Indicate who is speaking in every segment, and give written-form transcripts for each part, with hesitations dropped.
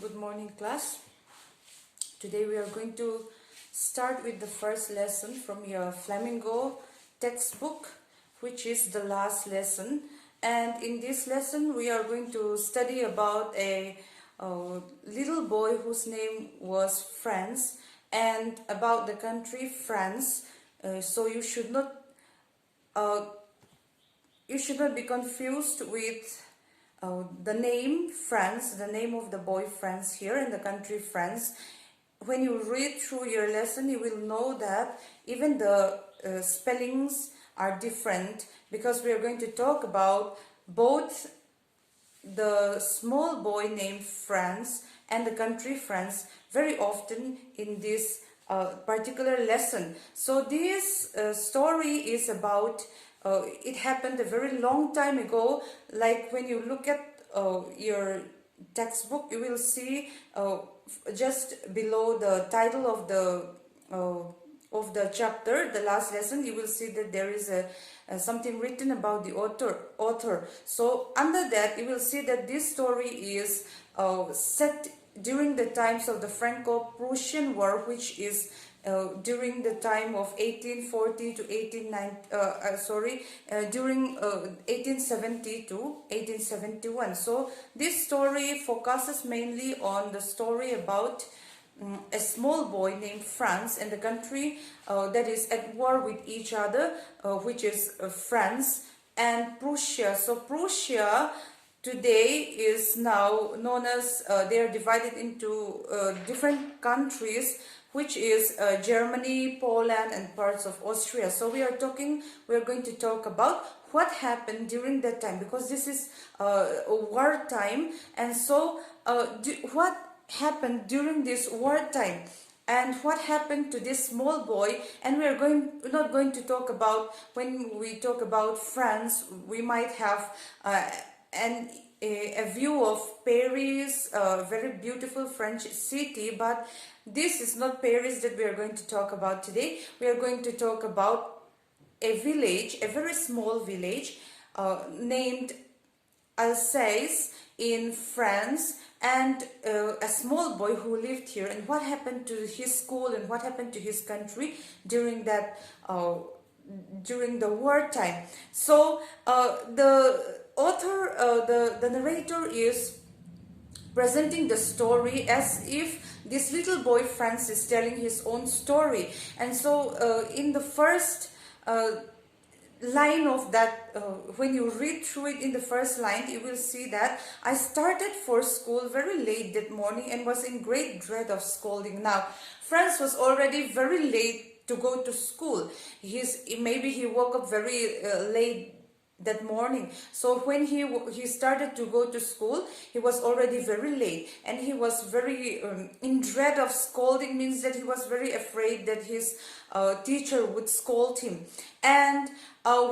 Speaker 1: Good morning, class. Today we are going to start with the first lesson from your Flamingo textbook, which is the last lesson. And in this lesson we are going to study about a little boy whose name was France, and about the country France. So you should not be confused with the name France, the name of the boy France here in the country France. When you read through your lesson, you will know that even the spellings are different, because we are going to talk about both the small boy named France and the country France very often in this particular lesson. So this story is about it happened a very long time ago. Like when you look at your textbook, you will see just below the title of the chapter, the last lesson, you will see that there is something written about the author. So under that you will see that this story is set during the times of the Franco-Prussian War, which is during the time of 1840 to 1890, during 1870 to 1871. So this story focuses mainly on the story about a small boy named France and the country that is at war with each other, which is France and Prussia. So Prussia today is now known as, they are divided into different countries, which is Germany, Poland and parts of Austria. So we are going to talk about what happened during that time, because this is war time. And so what happened during this war time and what happened to this small boy. And we are not going to talk about, when we talk about France, we might have a view of Paris, a very beautiful French city, but this is not Paris that we are going to talk about today. We are going to talk about a village, a very small village named Alsace in France, and a small boy who lived here, and what happened to his school and what happened to his country during that during the wartime. So the author, the narrator is presenting the story as if this little boy France is telling his own story. And so in the first line of that, when you read through it, in the first line you will see that I started for school very late that morning and was in great dread of scolding. Now France was already very late to go to school. Maybe he woke up very late that morning. So when he started to go to school, he was already very late, and he was very in dread of scolding. Means that he was very afraid that his teacher would scold him. And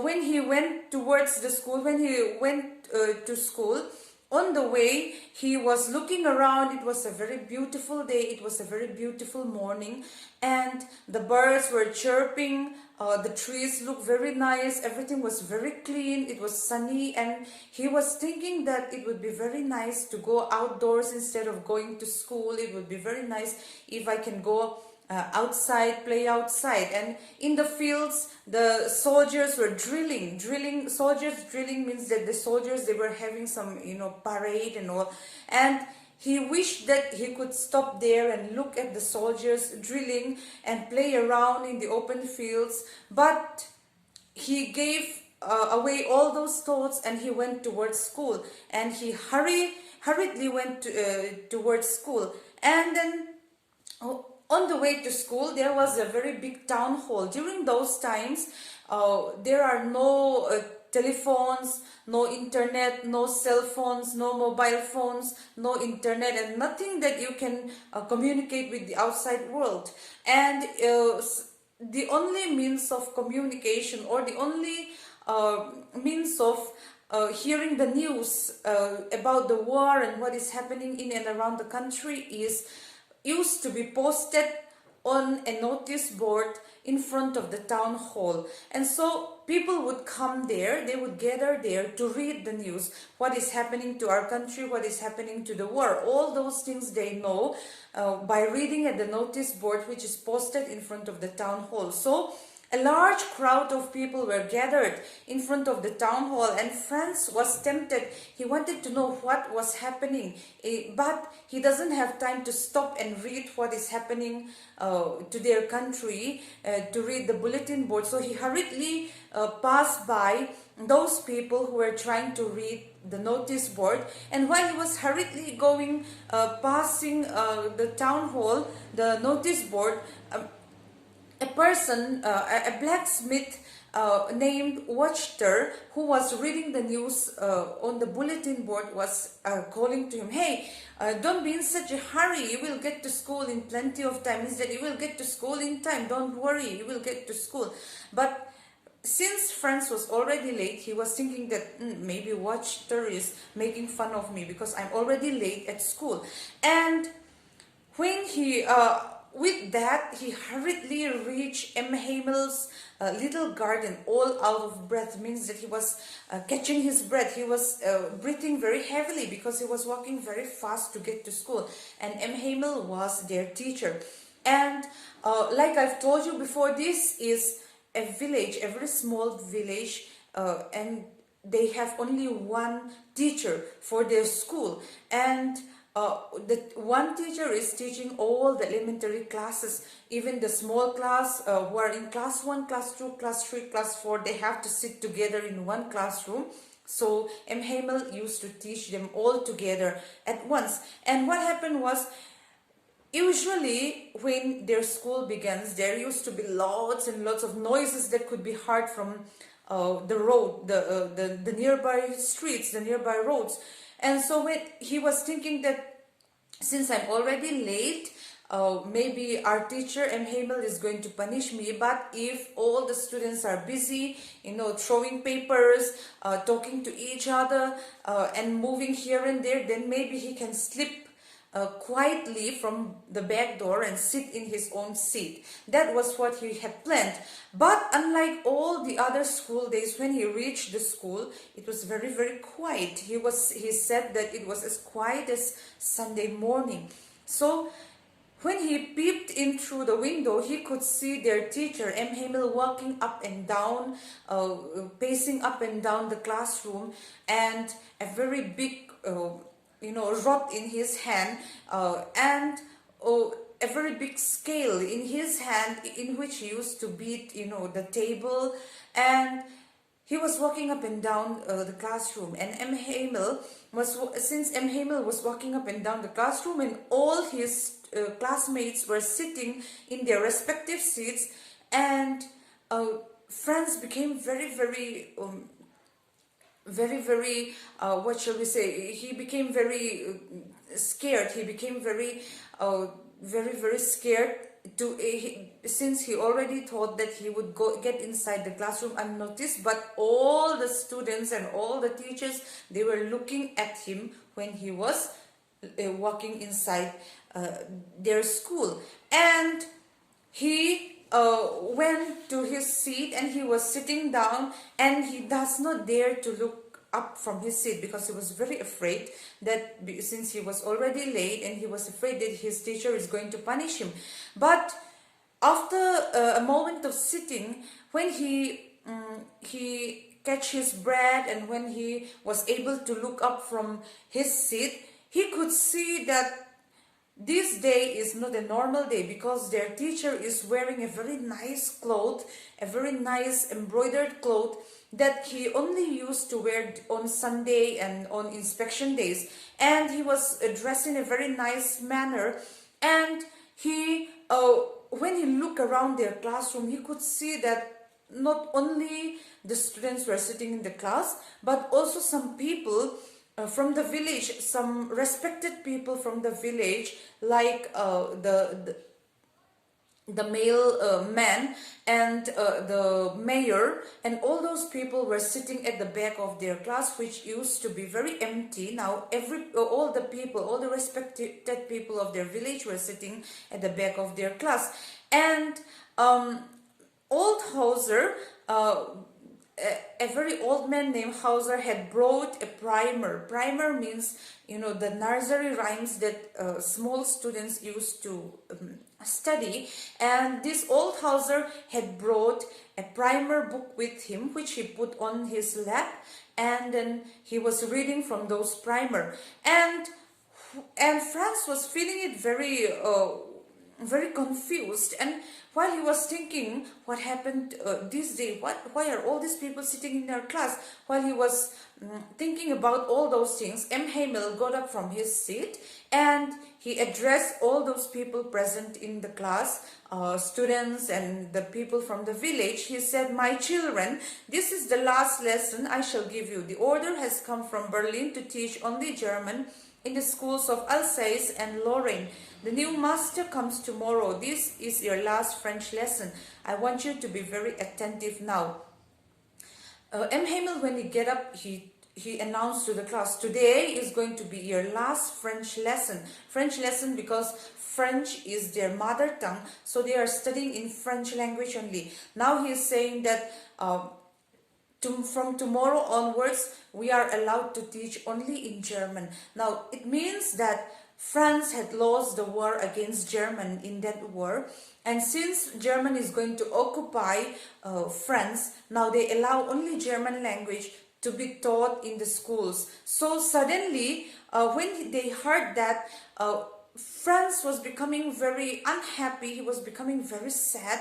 Speaker 1: when he went towards the school, when he went to school, on the way he was looking around. It was a very beautiful day, it was a very beautiful morning, and the birds were chirping, the trees looked very nice, everything was very clean, it was sunny, and he was thinking that it would be very nice to go outdoors instead of going to school. It would be very nice if I can go outside, play outside. And in the fields the soldiers were drilling. Soldiers drilling means that the soldiers, they were having some parade and all, and he wished that he could stop there and look at the soldiers drilling and play around in the open fields, but he gave away all those thoughts and he went towards school, and he hurriedly went towards school. And then on the way to school, there was a very big town hall. During those times, there are no telephones, no internet, no cell phones, no mobile phones, no internet, and nothing that you can communicate with the outside world. And the only means of communication, or the only means of hearing the news about the war and what is happening in and around the country, used to be posted on a notice board in front of the town hall. And so people would come there, they would gather there to read the news, what is happening to our country, what is happening to the world. All those things they know by reading at the notice board which is posted in front of the town hall. So a large crowd of people were gathered in front of the town hall, and Franz was tempted. He wanted to know what was happening, but he doesn't have time to stop and read what is happening to their country, to read the bulletin board. So he hurriedly passed by those people who were trying to read the notice board, and while he was hurriedly going, passing the town hall, the notice board, a person, a blacksmith named Watchter, who was reading the news on the bulletin board, was calling to him, "Hey, don't be in such a hurry, you will get to school in plenty of time." He said, "You will get to school in time, don't worry, you will get to school." But since Franz was already late, he was thinking that maybe Watchter is making fun of me because I'm already late at school. And when he with that, he hurriedly reached M. Hamel's little garden, all out of breath. Means that he was catching his breath. He was breathing very heavily because he was walking very fast to get to school. And M. Hamel was their teacher. And like I've told you before, this is a village, a very small village, and they have only one teacher for their school. And the one teacher is teaching all the elementary classes, even the small class who are in class 1, class 2, class 3, class 4, they have to sit together in one classroom. So M. Hamel used to teach them all together at once. And what happened was, usually when their school begins, there used to be lots and lots of noises that could be heard from the road, the nearby streets, the nearby roads. And so when he was thinking that since I'm already late, maybe our teacher M. Hamel is going to punish me, but if all the students are busy, throwing papers, talking to each other, and moving here and there, then maybe he can slip quietly from the back door and sit in his own seat. That was what he had planned. But unlike all the other school days, when he reached the school, it was very, very quiet. He said that it was as quiet as Sunday morning. So when he peeped in through the window, he could see their teacher, M. Hamel, walking up and down, pacing up and down the classroom, and a very big rod in his hand, and a very big scale in his hand, in which he used to beat, the table. And he was walking up and down the classroom. And since M. Hamel was walking up and down the classroom, and all his classmates were sitting in their respective seats, and Franz became very, very what shall we say, he became very scared. He became very scared since he already thought that he would get inside the classroom unnoticed, but all the students and all the teachers, they were looking at him when he was walking inside their school. And he went to his seat, and he was sitting down, and he does not dare to look up from his seat because he was very afraid that, since he was already late, and he was afraid that his teacher is going to punish him. But after a moment of sitting, when he catch his breath, and when he was able to look up from his seat, he could see that this day is not a normal day, because their teacher is wearing a very nice cloth, a very nice embroidered cloth that he only used to wear on Sunday and on inspection days. And he was dressed in a very nice manner. And he, when he looked around their classroom, he could see that not only the students were sitting in the class, but also some people from the village, some respected people from the village, like the male man and the mayor and all those people were sitting at the back of their class, which used to be very empty. Now all the people, all the respected people of their village were sitting at the back of their class. And old Hauser, a very old man named Hauser, had brought a primer. Primer means, you know, the nursery rhymes that small students used to study. And this old Hauser had brought a primer book with him, which he put on his lap, and then he was reading from those primer. And Franz was feeling it very confused. And while he was thinking what happened this day, why are all these people sitting in our class, while he was thinking about all those things, M. Hamel got up from his seat and he addressed all those people present in the class, students and the people from the village. He said, "My children, this is the last lesson I shall give you. The order has come from Berlin to teach only German in the schools of Alsace and Lorraine. The new master comes tomorrow. This is your last French lesson. I want you to be very attentive now." M. Hamel, when he get up, he announced to the class, "Today is going to be your last French lesson." French lesson because French is their mother tongue, so they are studying in French language only. Now he is saying that from tomorrow onwards, we are allowed to teach only in German. Now, it means that France had lost the war against German in that war. And since German is going to occupy France, now they allow only German language to be taught in the schools. So suddenly, when they heard that, Franz was becoming very unhappy. He was becoming very sad,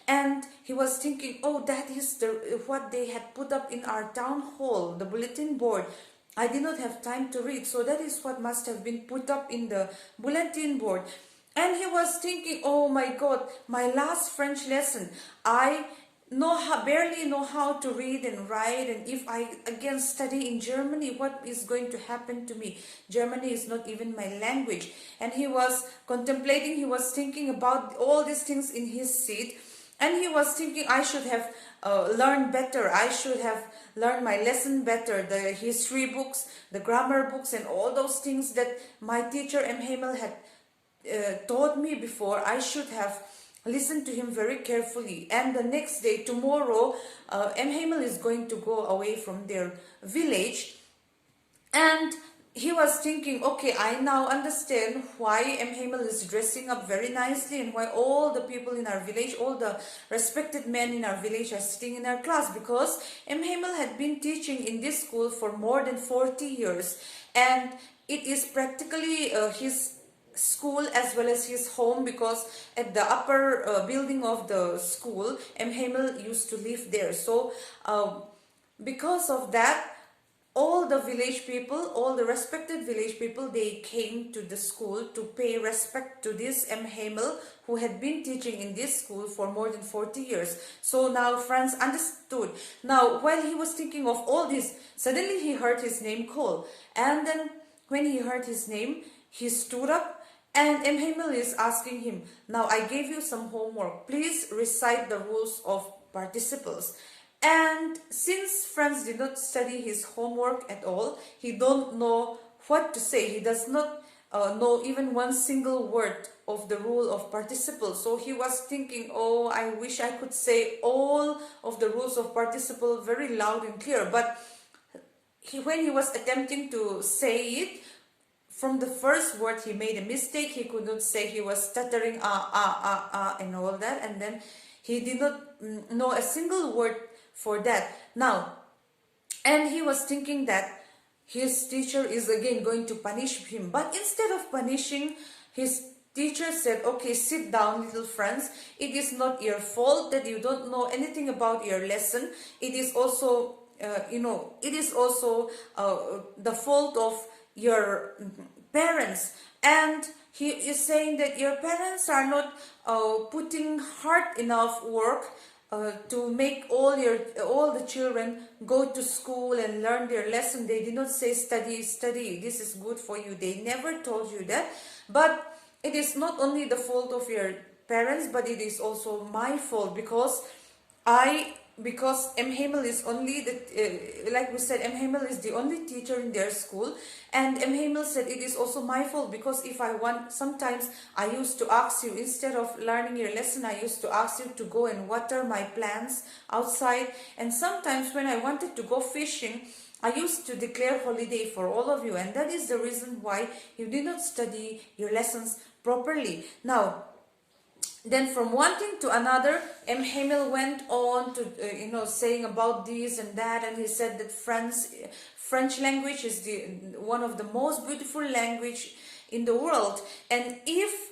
Speaker 1: and he was thinking, "Oh, that is what they had put up in our town hall, the bulletin board. I did not have time to read, so that is what must have been put up in the bulletin board." And he was thinking, "Oh my God, my last French lesson. I barely know how to read and write, and if I again study in Germany, what is going to happen to me? Germany is not even my language." And he was contemplating, he was thinking about all these things in his seat, and he was thinking, "I should have learned better. I should have learned my lesson better. The history books, the grammar books, and all those things that my teacher M. Hamel had taught me before, I should have listened to him very carefully." And the next day, tomorrow, M. Hamel is going to go away from their village. And he was thinking, "Okay, I now understand why M. Hamel is dressing up very nicely and why all the people in our village, all the respected men in our village are sitting in our class, because M. Hamel had been teaching in this school for more than 40 years. And it is practically his school as well as his home, because at the upper building of the school, M. Hamel used to live there. So because of that, all the village people, all the respected village people, they came to the school to pay respect to this M. Hamel, who had been teaching in this school for more than 40 years. So now Franz understood. Now, while he was thinking of all this, suddenly he heard his name called. And then when he heard his name, he stood up. And M. Hamel is asking him, "Now I gave you some homework. Please recite the rules of participles." And since Franz did not study his homework at all, he don't know what to say. He does not know even one single word of the rule of participle. So he was thinking, "Oh, I wish I could say all of the rules of participle very loud and clear." But when he was attempting to say it, from the first word he made a mistake. He could not say. He was stuttering and all that, and then he did not know a single word for that. Now, and he was thinking that his teacher is again going to punish him. But instead of punishing, his teacher said, "Okay, sit down, little Franz. It is not your fault that you don't know anything about your lesson. It is also, it is also the fault of your parents." And he is saying that your parents are not putting hard enough work to make all the children go to school and learn their lesson. They did not say study, this is good for you. They never told you that. But it is not only the fault of your parents, but it is also my fault because M. Hamel is only the like we said, M. Hamel is the only teacher in their school, and M. Hamel said it is also my fault because if I want, sometimes I used to ask you, instead of learning your lesson, I used to ask you to go and water my plants outside, and sometimes when I wanted to go fishing, I used to declare holiday for all of you, and that is the reason why you did not study your lessons properly. Now, then from one thing to another, M. Hamel went on to saying about this and that, and he said that French language is one of the most beautiful language in the world, and if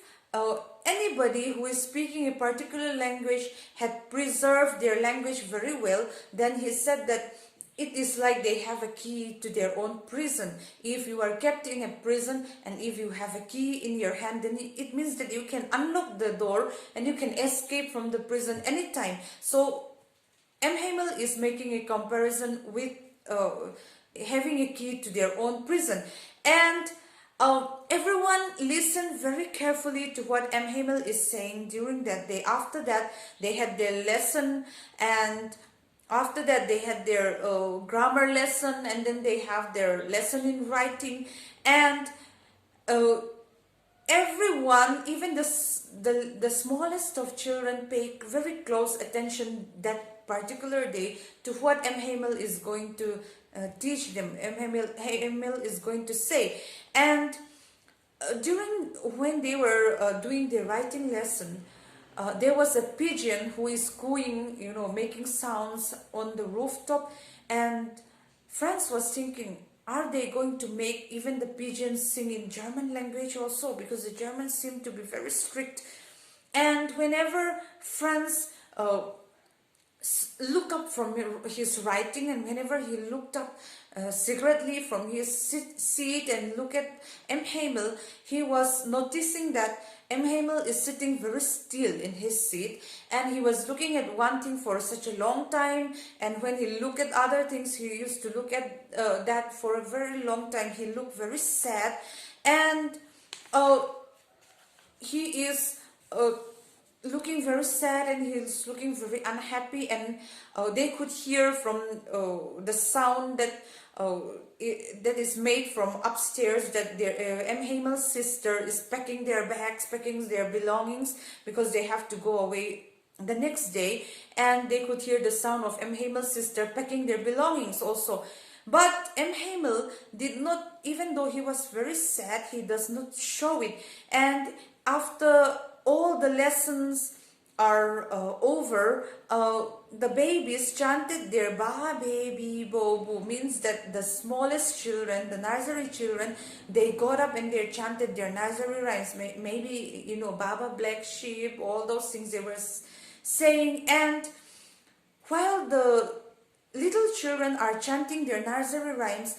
Speaker 1: anybody who is speaking a particular language had preserved their language very well, then he said that it is like they have a key to their own prison. If you are kept in a prison and if you have a key in your hand, then it means that you can unlock the door and you can escape from the prison anytime. So M. Hamel is making a comparison with having a key to their own prison. And everyone listened very carefully to what M. Hamel is saying during that day. After that, they had their lesson, and after that they had their grammar lesson, and then they have their lesson in writing, and everyone, even the smallest of children, paid very close attention that particular day to what M. Hamel is going to teach them, M. Hamel is going to say. And when they were doing the writing lesson, there was a pigeon who is cooing, making sounds on the rooftop, and Franz was thinking, are they going to make even the pigeons sing in German language also? Because the Germans seem to be very strict. And whenever Franz looked up from his writing, and whenever he looked up secretly from his seat and looked at M. Hamel, he was noticing that M. Hamel is sitting very still in his seat, and he was looking at one thing for such a long time, and when he looked at other things, he used to look at that for a very long time. He looked very sad, and he is looking very sad, and he's looking very unhappy, and they could hear from the sound that that is made from upstairs, that M. Hamel's sister is packing their bags, packing their belongings, because they have to go away the next day, and they could hear the sound of M. Hamel's sister packing their belongings also. But M. Hamel did not, even though he was very sad, he does not show it. And after all the lessons are over, the babies chanted their ba baby bo boo, means that the smallest children, the nursery children, they got up and they chanted their nursery rhymes, maybe Baba Black Sheep, all those things they were saying. And while the little children are chanting their nursery rhymes,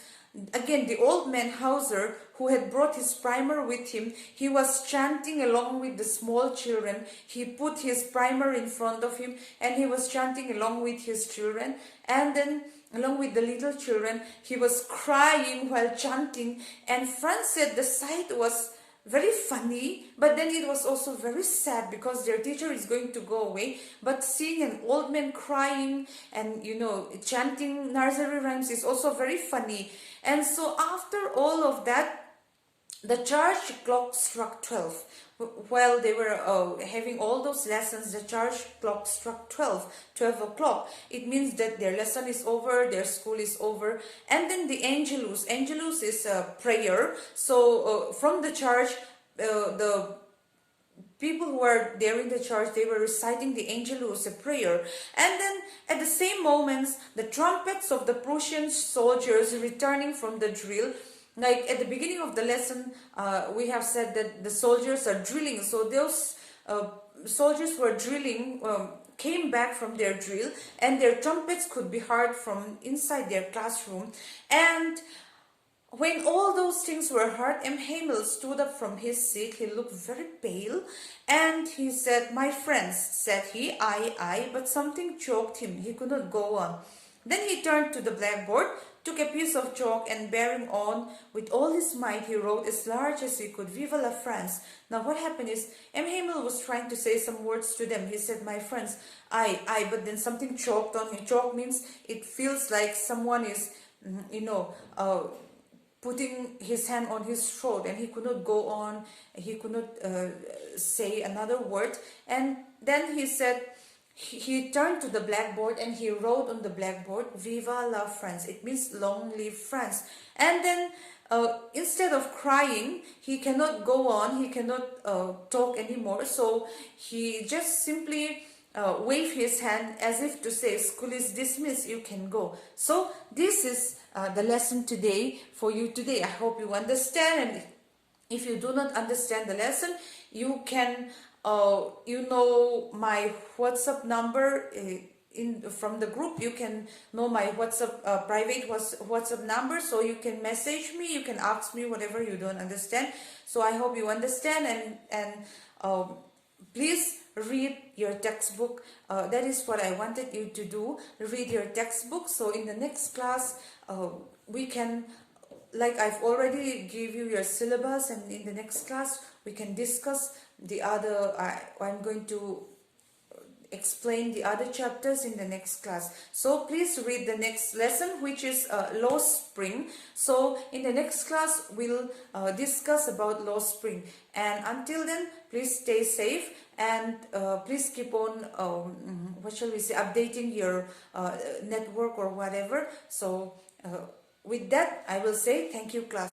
Speaker 1: again, the old man Hauser, who had brought his primer with him, he was chanting along with the small children. He put his primer in front of him, and he was chanting along with his children. And then, along with the little children, he was crying while chanting. And Franz said the sight was very funny, but then it was also very sad because their teacher is going to go away. But seeing an old man crying and chanting nursery rhymes is also very funny. And so after all of that, the church clock struck 12. While they were having all those lessons, the church clock struck 12 o'clock. It means that their lesson is over, their school is over. And then the Angelus. Angelus is a prayer. So from the church, the people who were there in the church, they were reciting the Angelus, a prayer. And then at the same moments, the trumpets of the Prussian soldiers returning from the drill. Like at the beginning of the lesson, we have said that the soldiers are drilling. So those soldiers who are drilling came back from their drill, and their trumpets could be heard from inside their classroom. And when all those things were heard, M. Hamel stood up from his seat. He looked very pale, and he said, "My friends," said he, I, but something choked him. He could not go on. Then he turned to the blackboard took a piece of chalk and bearing on with all his might, he wrote as large as he could, "Viva la France." Now what happened is, M. Hamel was trying to say some words to them. He said, "My friends, but then something choked on him. Chalk means it feels like someone is, putting his hand on his throat, and he could not go on, he could not say another word. And then he said, he turned to the blackboard and he wrote on the blackboard, "Viva la France." It means long live France. And then instead of crying, he cannot go on, he cannot talk anymore, so he just simply wave his hand as if to say, "School is dismissed, you can go." So this is the lesson today for you today. I hope you understand, and if you do not understand the lesson, you can my WhatsApp number from the group. You can know my WhatsApp private WhatsApp number, so you can message me, you can ask me whatever you don't understand. So I hope you understand, and please read your textbook. That is what I wanted you to do. Read your textbook. So in the next class, we can, like I've already give you your syllabus, and in the next class we can discuss the other. I'm going to explain the other chapters in the next class. So please read the next lesson, which is law spring. So in the next class we'll discuss about law spring, and until then, please stay safe, and please keep on updating your network or whatever. So with that, I will say thank you, class.